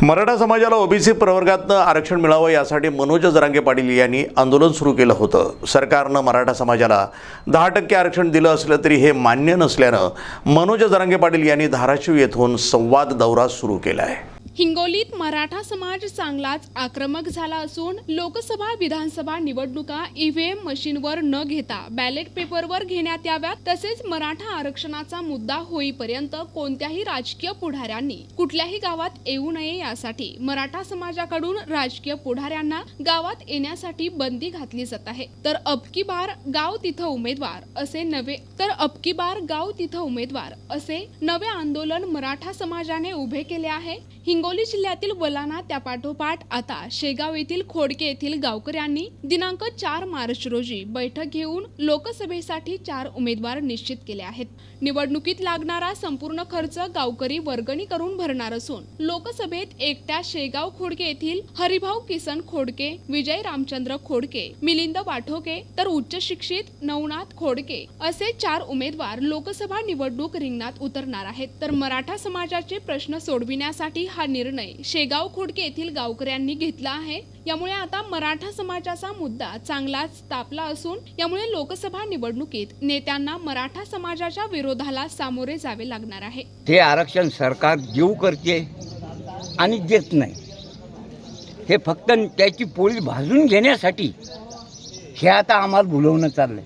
मराठा समाजाला ओबीसी प्रवर्गातनं आरक्षण मिळावं यासाठी मनोज जरांगे पाटील यांनी आंदोलन सुरू केलं होतं। सरकारनं मराठा समाजाला 10% आरक्षण दिलं असलं तरी हे मान्य नसल्यानं मनोज जरांगे पाटील यांनी धाराशिव येथून संवाद दौरा सुरू केला आहे। हिंगोलीत मराठा समाज चांगलाच आक्रमक झाला असून लोकसभा विधानसभा निवडणुका ईव्हीएम मशीनवर न घेता बॅलेट पेपरवर घेण्यात याव्यात, तसेच मराठा आरक्षणाचा मुद्दा होईपर्यंत कोणत्याही राजकीय पुढाऱ्यांनी कुठल्याही गावात येऊ नये यासाठी मराठा समाजाकडून राजकीय पुढाऱ्यांना गावात येण्यासाठी बंदी घातली जात आहे। तर अब की बार गाव तिथं उमेदवार असे नवे आंदोलन मराठा समाजाने उभे केले आहे। हिंगोली जिल्ह्यातील वलाना त्यापाठोपाठ आता शेगाव येथील खोडके येथील गावकऱ्यांनी दिनांक 4 मार्च रोजी बैठक घेऊन लोकसभेसाठी 4 उमेदवार निश्चित केले आहेत। निवडणुकीत लागणारा संपूर्ण खर्च गावकरी वर्गणी करून भरणार असून लोकसभेत एकट्या शेगाव खोडके येथील हरिभाऊ किसन खोडके, विजय रामचंद्र खोडके, मिलिंद वाठोके तर उच्च शिक्षित नवनाथ खोडके असे 4 उमेदवार लोकसभा निवडणूक रिंगणात उतरणार आहेत। तर मराठा समाजाचे प्रश्न सोडविण्यासाठी हा निर्णय शेगाव खोडके येथील गावकऱ्यांनी घेतला आहे। यामुळे आता मराठा समाजाचा मुद्दा चांगलाच तापला असून यामुळे लोकसभा निवडणुकीत नेत्यांना मराठा समाजाच्या विरोधाला सामोरे जावे लागणार आहे। ते आरक्षण सरकार देऊ करते आणि देत नाही, हे फक्त त्याची पोळी भाजून घेण्यासाठी हे आता आम्हाला बोलवणं चाललंय।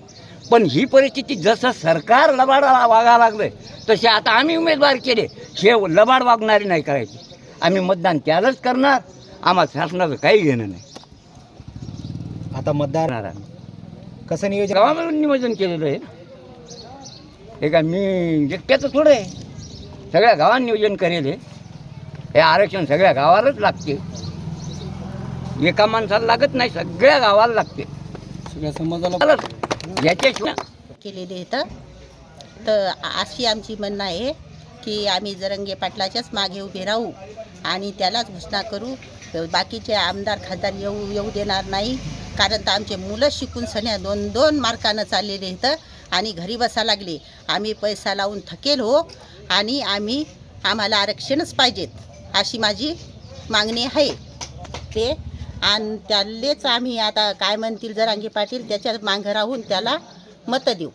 पण ही परिस्थिती जसं सरकार लबाड वागायला लागलंय तसे आता आम्ही उमेदवार केले, हे लबाड वागणारे नाही करायचे। आम्ही मतदान त्यालाच करणार, आम्हाला शासनाचं काही घेणं नाही। आता मतदार कसं नियोजन गावामधून नियोजन केलेलं आहे, हे काय मी एकट्याचं थोडं आहे, सगळ्या गावांनी नियोजन करेल आहे। हे आरक्षण सगळ्या गावालाच लागते, एका माणसाला लागत नाही, सगळ्या गावाला लागते, सगळ्या समाजाला याच्याशिवाय केलेले आहेत। तर अशी आमची म्हणणं आहे की आम्ही जरांगे पाटलाच्याच मागे उभे राहू आणि त्यालाच घोषणा करू। बाकीचे आमदार खासदार येऊ देणार नाही, कारण तर आमचे मुलं शिकून सण्या 2-2 मार्कानं चाललेले आहेत आणि घरी बसा लागले। आम्ही पैसा लावून थकेल हो आणि आम्हाला आरक्षणच पाहिजेत अशी माझी मागणी आहे। ते आणि त्यालेच आम्ही आता काय म्हणतील जरांगे पाटील त्याच्या मागं राहून त्याला मतं देऊ।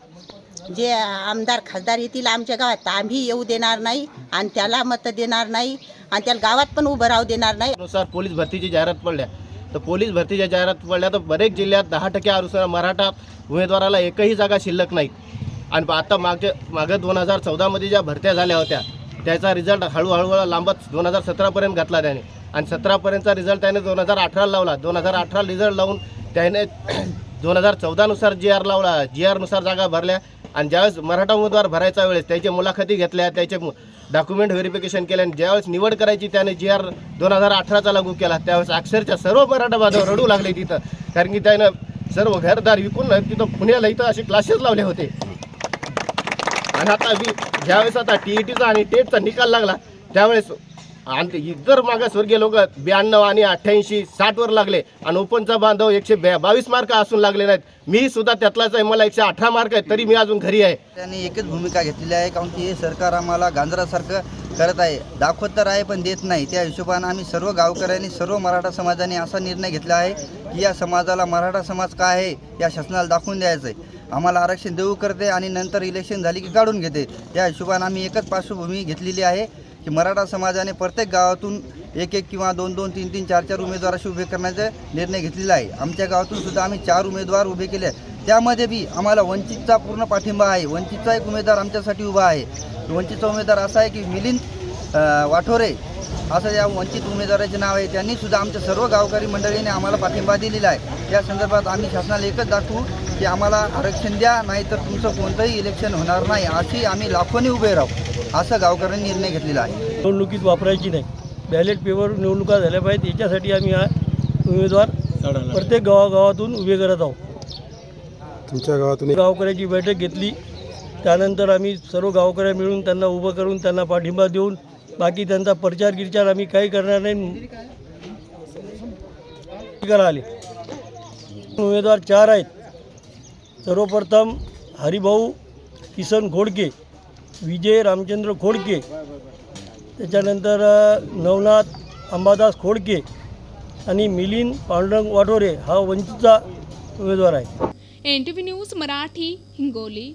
जे आमदार खासदार येतील आमच्या गावात आम्ही येऊ देणार नाही आणि त्याला मतं देणार नाही आणि त्याला गावात पण उभं राहू देणार नाही। नुसार पोलीस भरतीची जाहिरात पडल्या, तर पोलीस भरतीच्या जाहिरात पडल्या तर बरेच जिल्ह्यात 10% अनुसार मराठा उमेदवाराला एकही जागा शिल्लक नाही। आणि आता मागे 2014मध्ये ज्या भरत्या झाल्या होत्या त्याचा रिझल्ट हळूहळू लांबत 2017पर्यंत घातला त्याने आणि 17पर्यंतचा रिझल्ट त्याने 2018 लावला। 2018 रिझल्ट लावून त्याने 2014नुसार GR लावला, GRनुसार जागा भरल्या आणि ज्यावेळेस मराठा उमेदवार भरायचा वेळेस त्याच्या मुलाखती घेतल्या, त्याचे डॉक्युमेंट व्हेरिफिकेशन केले आणि ज्यावेळेस निवड करायची त्याने GR 2018चा लागू केला, त्यावेळेस अक्षरशः सर्व मराठा बांधव रडू लागले तिथं, कारण की त्यानं सर्व घरदार विकून तिथं पुण्याला इथं असे क्लासेस लावले होते। आणि आता ज्यावेळेस आता TETचा आणि टेटचा निकाल लागला त्यावेळेस आणि इतर मागासवर्गीय लोक 92 आणि 88, 60 वर लागले आणि ओपनचा बांधव 122 मार्क असून लागले नाहीत। मी सुद्धा त्यातलाच आहे, मला 118 मार्क आहे, तरी मी अजून घरी आहे। त्यांनी एकच भूमिका घेतलेली आहे, कारण की हे सरकार आम्हाला गांजरासारखं करत आहे, दाखवत तर आहे पण देत नाही। त्या हिशोबाने आम्ही सर्व गावकऱ्यांनी सर्व मराठा समाजाने असा निर्णय घेतला आहे की या समाजाला मराठा समाज काय आहे या शासनाला दाखवून द्यायचं आहे। आम्हाला आरक्षण देऊ करते आणि नंतर इलेक्शन झाली की काढून घेते। त्या हिशोबाने आम्ही एकच पार्श्वभूमी घेतलेली आहे की मराठा समाजाने प्रत्येक गावातून 1-1 किंवा 2-2, 3-3, 4-4 उमेदवार असे उभे करण्याचा निर्णय घेतलेला आहे। आमच्या गावातून सुद्धा आम्ही 4 उमेदवार उभे केले आहेत, त्यामध्ये बी आम्हाला वंचितचा पूर्ण पाठिंबा आहे। वंचितचा एक उमेदवार आमच्यासाठी उभा आहे। वंचितचा उमेदवार असा आहे की मिलिंद वाठोरे असं या वंचित उमेदवाराचे नाव आहे। त्यांनी सुद्धा आमच्या सर्व गावकरी मंडळीने आम्हाला पाठिंबा दिलेला आहे। या संदर्भात आम्ही शासनाला एकच दाखवू की आम्हाला आरक्षण द्या, नाहीतर तुमचं कोणतंही इलेक्शन होणार नाही, अशी आम्ही लाखोनी उभे राहू असं गावकऱ्यांनी निर्णय घेतलेला आहे। निवडणुकीत वापरायची नाही, बॅलेट पेपर निवडणुका झाल्या पाहिजेत याच्यासाठी आम्ही हा उमेदवार प्रत्येक गावागावातून उभे करत आहोत। तुमच्या गावातून गावकऱ्याची बैठक घेतली, त्यानंतर आम्ही सर्व गावकऱ्या मिळून त्यांना उभं करून त्यांना पाठिंबा देऊन बाकी त्यांचा प्रचार आम्ही काही करणार नाही आले। उमेदवार 4 आहेत। सर्वप्रथम हरिभाऊ किसन खोडके, विजय रामचंद्र खोडके, त्याच्यानंतर नवनाथ अंबादास खोडके आणि मिलिंद पांडुरंग वाठोरे हा वंचितचा उमेदवार आहे. NTV news Marathi Hingoli.